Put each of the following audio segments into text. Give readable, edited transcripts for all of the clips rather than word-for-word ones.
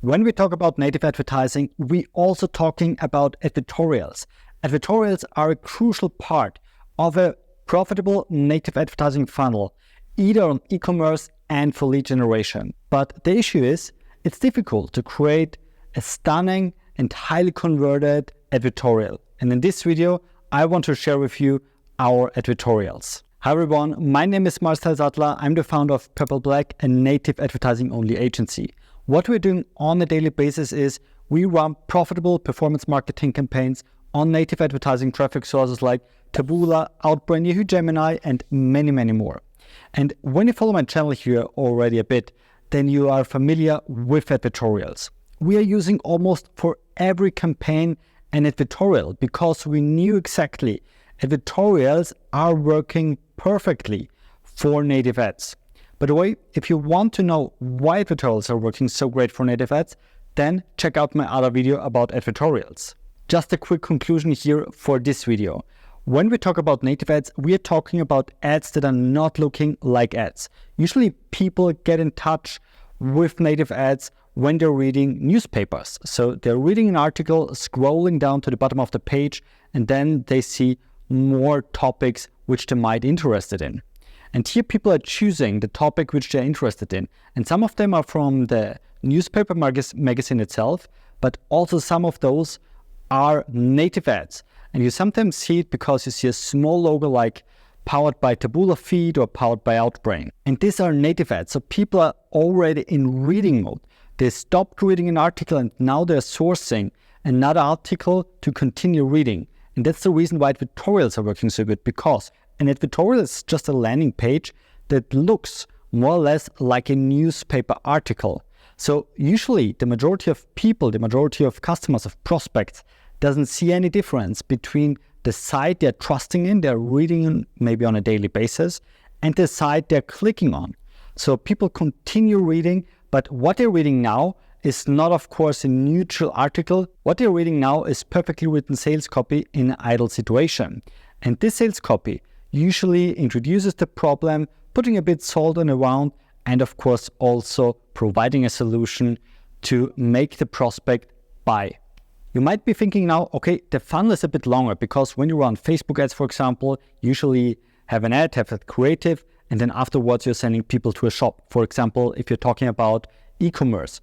When we talk about native advertising, we also talking about editorials. Editorials are a crucial part of a profitable native advertising funnel, either on e-commerce and for lead generation. But the issue is, it's difficult to create a stunning and highly converted editorial. And in this video, I want to share with you our editorials. Hi everyone, my name is Marcel Sattler. I'm the founder of PurpleBlack, a native advertising only agency. What we're doing on a daily basis is we run profitable performance marketing campaigns on native advertising traffic sources like Taboola, Outbrain, Yahoo Gemini, and many, many more. And when you follow my channel here already a bit, then you are familiar with editorials. We are using almost for every campaign an editorial because we knew exactly editorials are working perfectly for native ads. By the way, if you want to know why editorials are working so great for native ads, then check out my other video about editorials. Just a quick conclusion here for this video. When we talk about native ads, we are talking about ads that are not looking like ads. Usually people get in touch with native ads when they're reading newspapers. So they're reading an article, scrolling down to the bottom of the page, and then they see more topics which they might be interested in. And here people are choosing the topic which they're interested in. And some of them are from the newspaper magazine itself, but also some of those are native ads. And you sometimes see it because you see a small logo like powered by Taboola feed or powered by Outbrain. And these are native ads. So people are already in reading mode. They stopped reading an article and now they're sourcing another article to continue reading. And that's the reason why editorials are working so good, because an editorial is just a landing page that looks more or less like a newspaper article. So usually the majority of people, the majority of customers, of prospects, doesn't see any difference between the site they're trusting in, they're reading maybe on a daily basis, and the site they're clicking on. So people continue reading, but what they're reading now is not, of course, a neutral article. What they're reading now is perfectly written sales copy in an idle situation. And this sales copy usually introduces the problem, putting a bit salt on around, and of course also providing a solution to make the prospect buy. You might be thinking now, okay, the funnel is a bit longer because when you run Facebook ads, for example, usually have an ad, have a creative, and then afterwards you're sending people to a shop. For example, if you're talking about e-commerce.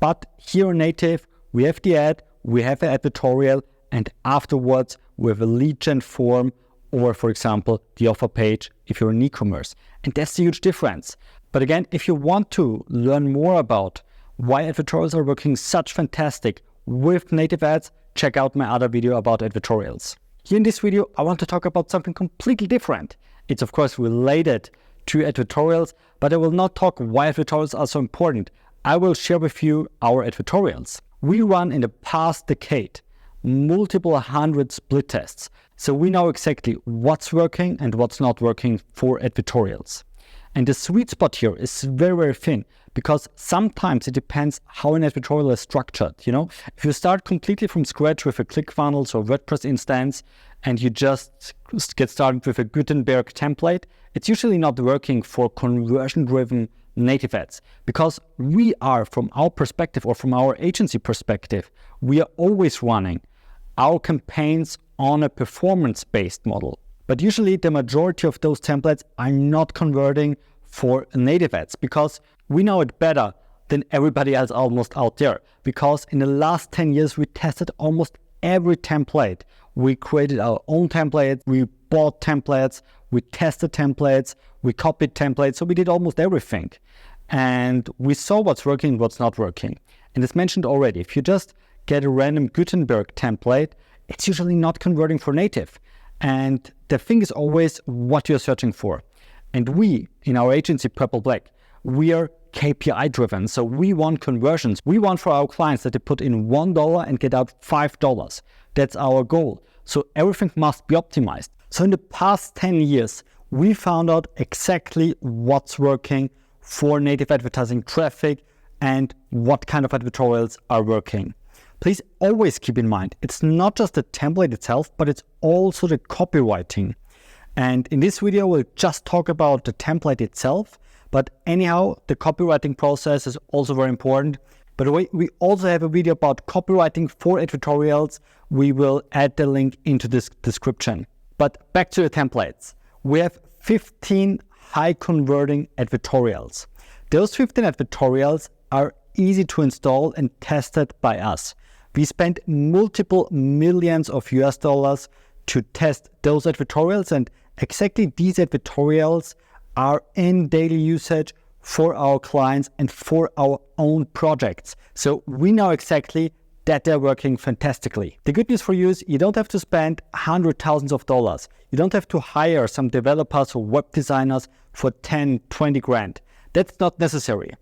But here in native, we have the ad, we have an editorial, and afterwards we have a lead gen form, or for example, the offer page if you're in e-commerce. And that's a huge difference. But again, if you want to learn more about why editorials are working such fantastic with native ads, check out my other video about editorials. Here in this video, I want to talk about something completely different. It's of course related to editorials, but I will not talk why editorials are so important. I will share with you our editorials. We run in the past decade multiple hundred split tests. So we know exactly what's working and what's not working for editorials. And the sweet spot here is very, very thin because sometimes it depends how an editorial is structured. You know, if you start completely from scratch with a ClickFunnels or WordPress instance and you just get started with a Gutenberg template, it's usually not working for conversion-driven native ads, because we are, from our perspective or from our agency perspective, we are always running our campaigns on a performance-based model. But usually the majority of those templates are not converting for native ads because we know it better than everybody else almost out there. Because in the last 10 years, we tested almost every template. We created our own templates, we bought templates, we tested templates, we copied templates. So we did almost everything. And we saw what's working and what's not working. And as mentioned already, if you just get a random Gutenberg template, it's usually not converting for native. And the thing is always what you're searching for. And we, in our agency PurpleBlack, we are KPI driven. So we want conversions. We want for our clients that they put in $1 and get out $5. That's our goal. So everything must be optimized. So in the past 10 years, we found out exactly what's working for native advertising traffic and what kind of editorials are working. Please always keep in mind, it's not just the template itself, but it's also the copywriting. And in this video, we'll just talk about the template itself. But anyhow, the copywriting process is also very important. By the way, we also have a video about copywriting for editorials. We will add the link into this description. But back to the templates. We have 15 high converting advertorials. Those 15 advertorials are easy to install and tested by us. We spent multiple millions of US dollars to test those advertorials, and exactly these advertorials are in daily usage for our clients and for our own projects. So we know exactly that they're working fantastically. The good news for you is you don't have to spend hundreds of thousands of dollars. You don't have to hire some developers or web designers for 10, 20 grand. That's not necessary.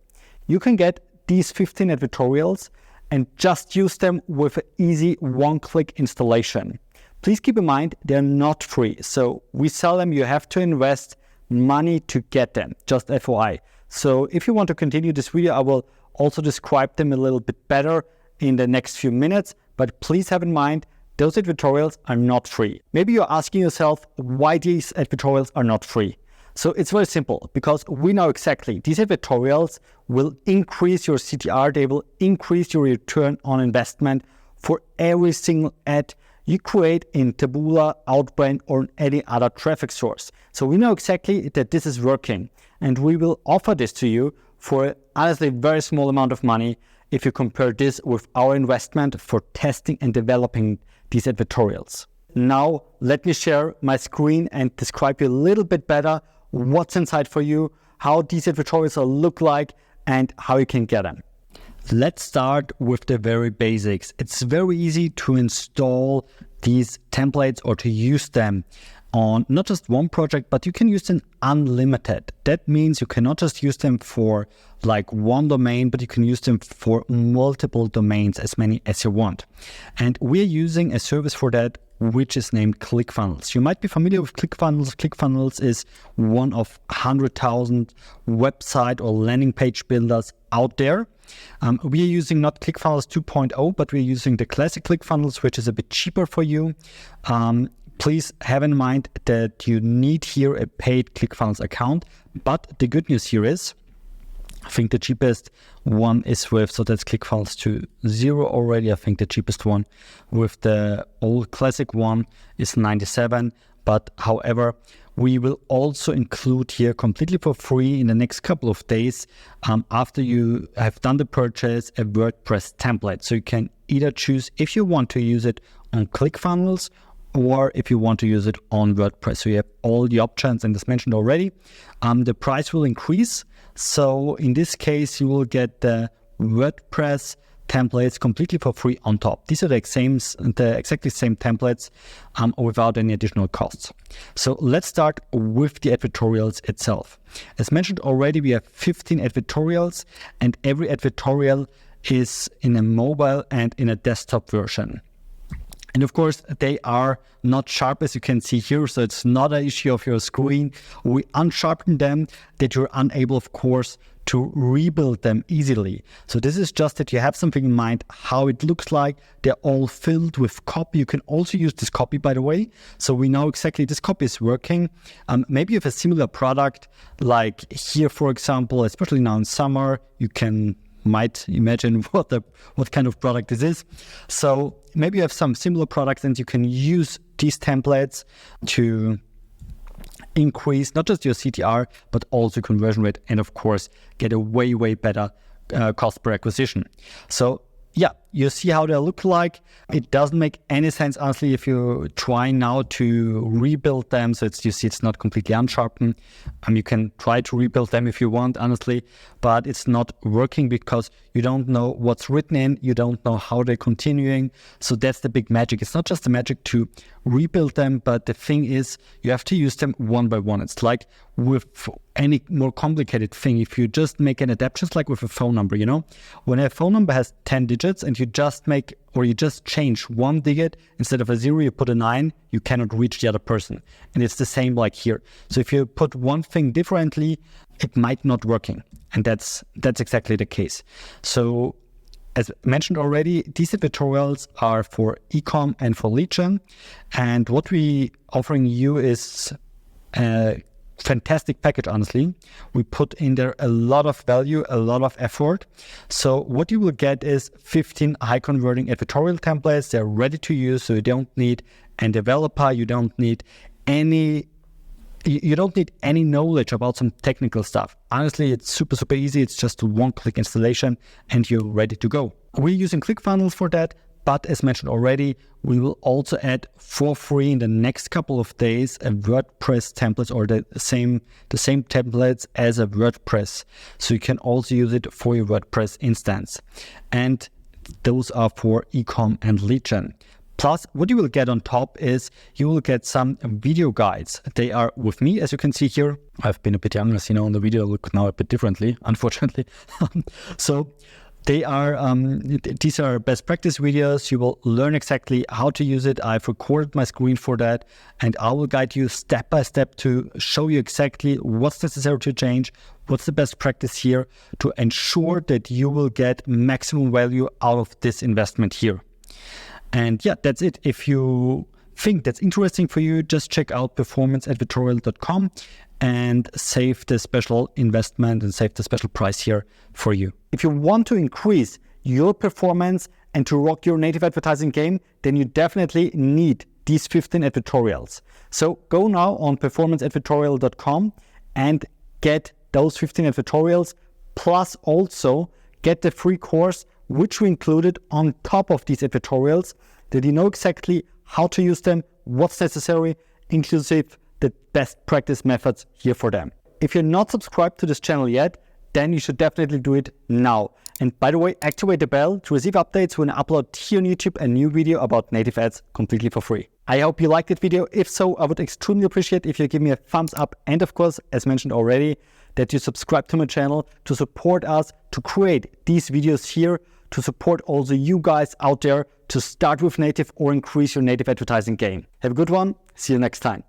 You can get these 15 advertorials and just use them with an easy one-click installation. Please keep in mind, they're not free. So we sell them, you have to invest money to get them, just FYI. So if you want to continue this video, I will also describe them a little bit better in the next few minutes, but please have in mind, those advertorials are not free. Maybe you're asking yourself why these advertorials are not free. So it's very simple, because we know exactly these advertorials will increase your CTR, they will increase your return on investment for every single ad you create in Taboola, Outbrain, or any other traffic source. So we know exactly that this is working, and we will offer this to you for honestly a very small amount of money if you compare this with our investment for testing and developing these advertorials. Now, let me share my screen and describe you a little bit better what's inside for you, how these advertorials will look like, and how you can get them. Let's start with the very basics. It's very easy to install these templates or to use them on not just one project, but you can use them unlimited. That means you cannot just use them for like one domain, but you can use them for multiple domains, as many as you want. And we're using a service for that, which is named ClickFunnels. You might be familiar with ClickFunnels. ClickFunnels is one of 100,000 website or landing page builders out there. We are using not ClickFunnels 2.0, but we're using the classic ClickFunnels, which is a bit cheaper for you. Please have in mind that you need here a paid ClickFunnels account. But the good news here is, I think the cheapest one is with, so that's ClickFunnels 2.0 already. I think the cheapest one with the old classic one is 97. But however, we will also include here completely for free in the next couple of days after you have done the purchase a WordPress template. So you can either choose if you want to use it on ClickFunnels or if you want to use it on WordPress. So you have all the options, and as mentioned already, the price will increase. So in this case, you will get the WordPress templates completely for free on top. These are the exactly same templates without any additional costs. So let's start with the advertorials itself. As mentioned already, we have 15 advertorials, and every advertorial is in a mobile and in a desktop version. And of course, they are not sharp, as you can see here, so it's not an issue of your screen. We unsharpen them that you're unable, of course, to rebuild them easily. So this is just that you have something in mind how it looks like. They're all filled with copy. You can also use this copy, by the way. So we know exactly this copy is working. Maybe you have a similar product, like here, for example, especially now in summer, you might imagine what kind of product this is. So maybe you have some similar products, and you can use these templates to increase not just your CTR, but also conversion rate, and of course, get a way, way better cost per acquisition. So yeah, you see how they look like. It doesn't make any sense, honestly, if you try now to rebuild them. So you see it's not completely unsharpened. You can try to rebuild them if you want, honestly, but it's not working because you don't know what's written in, you don't know how they're continuing. So that's the big magic. It's not just the magic to rebuild them, but the thing is you have to use them one by one. It's like with any more complicated thing. If you just make an adaptation, like with a phone number, when a phone number has 10 digits and you just change one digit, instead of a 0, you put a 9, you cannot reach the other person. And it's the same like here. So if you put one thing differently, it might not working. And that's exactly the case. So as mentioned already, these tutorials are for e-com and for lead gen. And what we offering you is fantastic package, honestly. We put in there a lot of value, a lot of effort. So what you will get is 15 high converting editorial templates. They're ready to use, so you don't need a developer, you don't need any knowledge about some technical stuff. Honestly, it's super, super easy. It's just a one-click installation and you're ready to go. We're using ClickFunnels for that, but as mentioned already, we will also add for free in the next couple of days a WordPress template, or the same templates as a WordPress. So you can also use it for your WordPress instance. And those are for ecom and lead gen. Plus, what you will get on top is you will get some video guides. They are with me, as you can see here. I've been a bit younger, so on the video I look now a bit differently, unfortunately. So they are these are best practice videos. You will learn exactly how to use it. I've recorded my screen for that, and I will guide you step by step to show you exactly what's necessary to change, what's the best practice here to ensure that you will get maximum value out of this investment here. And yeah, that's it. If you think that's interesting for you, just check out performanceadvertorial.com and save the special investment and save the special price here for you. If you want to increase your performance and to rock your native advertising game, then you definitely need these 15 editorials. So go now on performanceadvertorial.com and get those 15 editorials, plus also get the free course which we included on top of these editorials, that you know exactly how to use them, what's necessary, inclusive the best practice methods here for them. If you're not subscribed to this channel yet, then you should definitely do it now. And by the way, activate the bell to receive updates when I upload here on YouTube a new video about native ads completely for free. I hope you liked that video. If so, I would extremely appreciate if you give me a thumbs up, and of course, as mentioned already, that you subscribe to my channel to support us to create these videos here, to support also you guys out there to start with native or increase your native advertising game. Have a good one. See you next time.